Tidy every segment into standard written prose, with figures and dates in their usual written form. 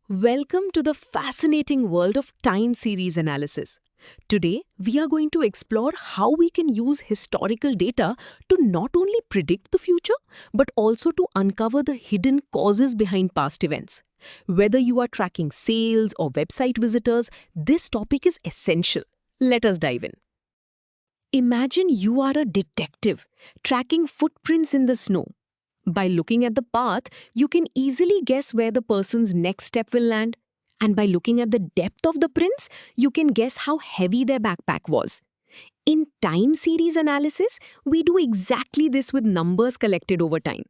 Welcome to the fascinating world of time series analysis. Today, we are going to explore how we can use historical data to not only predict the future, but also to uncover the hidden causes behind past events. Whether you are tracking sales or website visitors, this topic is essential. Let us dive in. Imagine you are a detective tracking footprints in the snow. By looking at the path, you can easily guess where the person's next step will land. And by looking at the depth of the prints, you can guess how heavy their backpack was. In time series analysis, we do exactly this with numbers collected over time.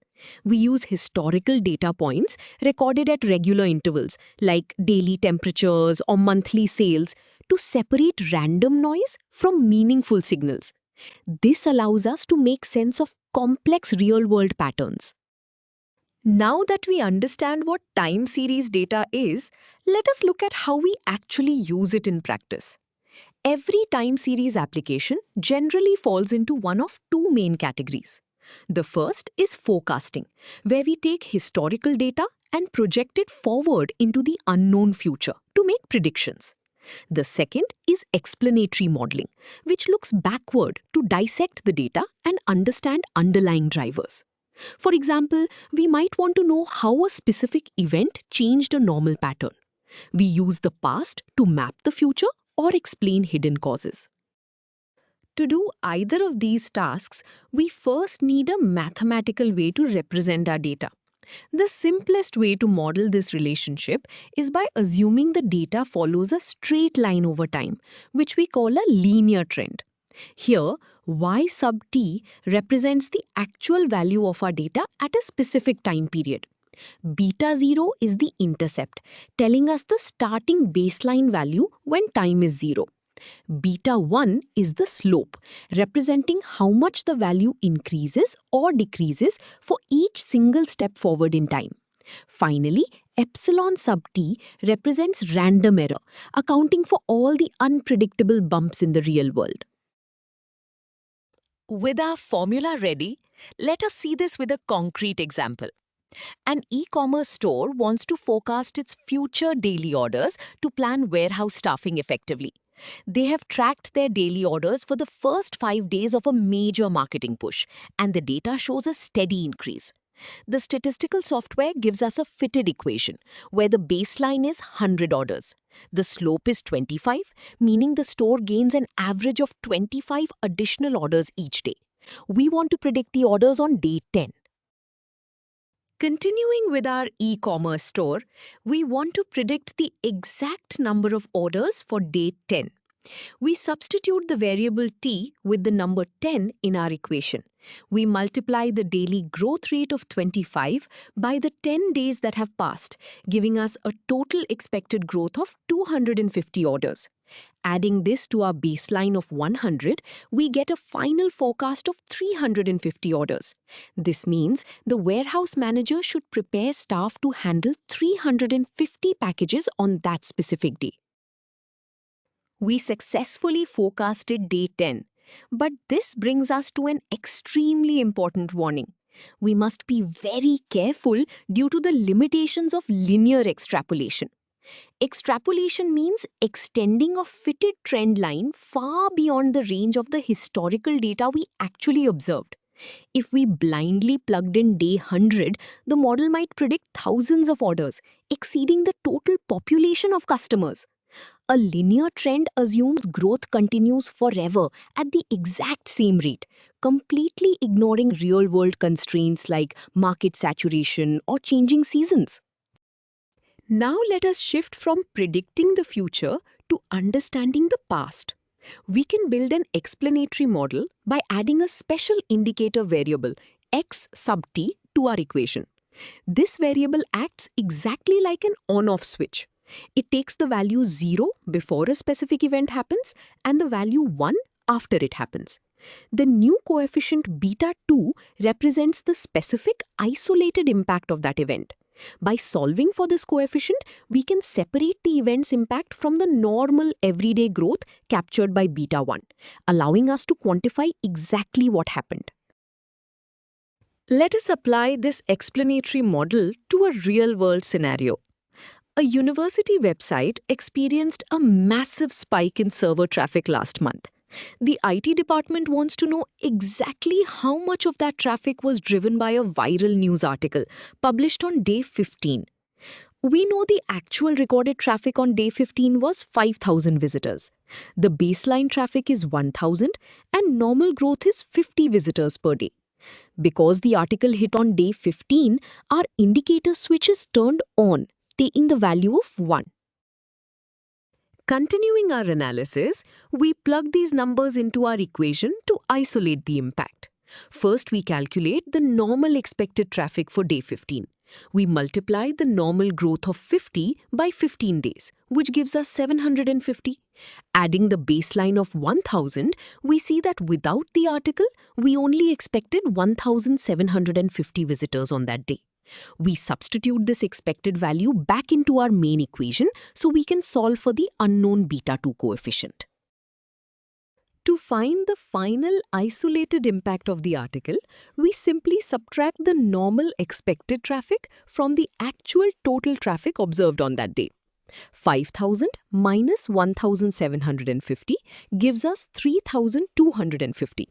We use historical data points recorded at regular intervals, like daily temperatures or monthly sales, to separate random noise from meaningful signals. This allows us to make sense of complex real-world patterns. Now that we understand what time series data is, let us look at how we actually use it in practice. Every time series application generally falls into one of two main categories. The first is forecasting, where we take historical data and project it forward into the unknown future to make predictions. The second is explanatory modeling, which looks backward to dissect the data and understand underlying drivers. For example, we might want to know how a specific event changed a normal pattern. We use the past to map the future or explain hidden causes. To do either of these tasks, we first need a mathematical way to represent our data. The simplest way to model this relationship is by assuming the data follows a straight line over time, which we call a linear trend. Here, y sub t represents the actual value of our data at a specific time period. Beta 0 is the intercept, telling us the starting baseline value when time is 0. Beta 1 is the slope, representing how much the value increases or decreases for each single step forward in time. Finally, epsilon sub t represents random error, accounting for all the unpredictable bumps in the real world. With our formula ready, let us see this with a concrete example. An e-commerce store wants to forecast its future daily orders to plan warehouse staffing effectively. They have tracked their daily orders for the first 5 days of a major marketing push, and the data shows a steady increase. The statistical software gives us a fitted equation where the baseline is 100 orders. The slope is 25, meaning the store gains an average of 25 additional orders each day. We want to predict the orders on day 10. Continuing with our e-commerce store, we want to predict the exact number of orders for day 10. We substitute the variable t with the number 10 in our equation. We multiply the daily growth rate of 25 by the 10 days that have passed, giving us a total expected growth of 250 orders. Adding this to our baseline of 100, we get a final forecast of 350 orders. This means the warehouse manager should prepare staff to handle 350 packages on that specific day. We successfully forecasted day 10, but this brings us to an extremely important warning. We must be very careful due to the limitations of linear extrapolation. Extrapolation means extending a fitted trend line far beyond the range of the historical data we actually observed. If we blindly plugged in day 100, the model might predict thousands of orders, exceeding the total population of customers. A linear trend assumes growth continues forever at the exact same rate, completely ignoring real-world constraints like market saturation or changing seasons. Now let us shift from predicting the future to understanding the past. We can build an explanatory model by adding a special indicator variable, x sub t, to our equation. This variable acts exactly like an on-off switch. It takes the value 0 before a specific event happens and the value 1 after it happens. The new coefficient beta 2 represents the specific isolated impact of that event. By solving for this coefficient, we can separate the event's impact from the normal everyday growth captured by beta 1, allowing us to quantify exactly what happened. Let us apply this explanatory model to a real-world scenario. A university website experienced a massive spike in server traffic last month. The IT department wants to know exactly how much of that traffic was driven by a viral news article published on day 15. We know the actual recorded traffic on day 15 was 5,000 visitors. The baseline traffic is 1,000 and normal growth is 50 visitors per day. Because the article hit on day 15, our indicator switch is turned on, taking the value of 1. Continuing our analysis, we plug these numbers into our equation to isolate the impact. First, we calculate the normal expected traffic for day 15. We multiply the normal growth of 50 by 15 days, which gives us 750. Adding the baseline of 1,000, we see that without the article, we only expected 1,750 visitors on that day. We substitute this expected value back into our main equation so we can solve for the unknown beta 2 coefficient. To find the final isolated impact of the article, we simply subtract the normal expected traffic from the actual total traffic observed on that day. 5,000 minus 1,750 gives us 3,250.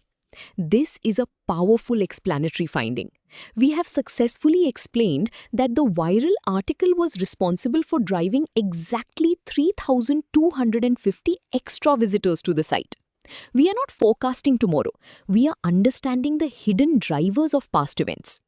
This is a powerful explanatory finding. We have successfully explained that the viral article was responsible for driving exactly 3,250 extra visitors to the site. We are not forecasting tomorrow. We are understanding the hidden drivers of past events.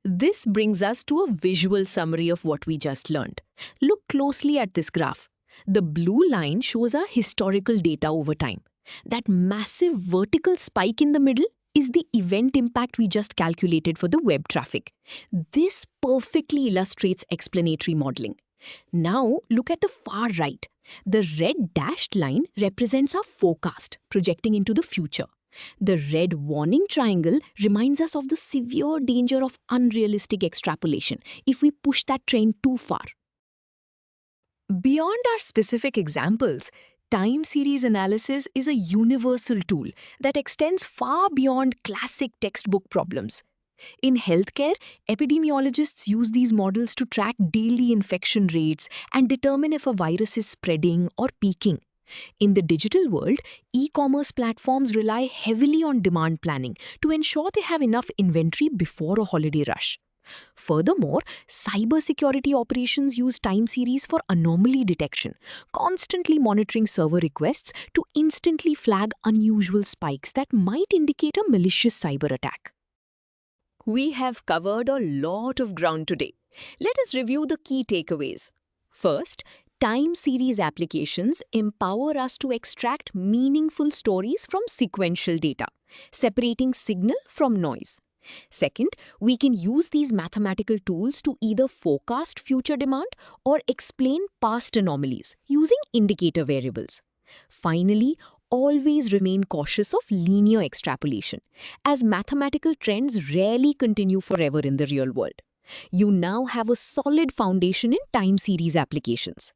This brings us to a visual summary of what we just learned. Look closely at this graph. The blue line shows our historical data over time. That massive vertical spike in the middle is the event impact we just calculated for the web traffic. This perfectly illustrates explanatory modeling. Now, look at the far right. The red dashed line represents our forecast, projecting into the future. The red warning triangle reminds us of the severe danger of unrealistic extrapolation if we push that trend too far. Beyond our specific examples, time series analysis is a universal tool that extends far beyond classic textbook problems. In healthcare, epidemiologists use these models to track daily infection rates and determine if a virus is spreading or peaking. In the digital world, e-commerce platforms rely heavily on demand planning to ensure they have enough inventory before a holiday rush. Furthermore, cybersecurity operations use time series for anomaly detection, constantly monitoring server requests to instantly flag unusual spikes that might indicate a malicious cyber attack. We have covered a lot of ground today. Let us review the key takeaways. First, time series applications empower us to extract meaningful stories from sequential data, separating signal from noise. Second, we can use these mathematical tools to either forecast future demand or explain past anomalies using indicator variables. Finally, always remain cautious of linear extrapolation, as mathematical trends rarely continue forever in the real world. You now have a solid foundation in time series applications.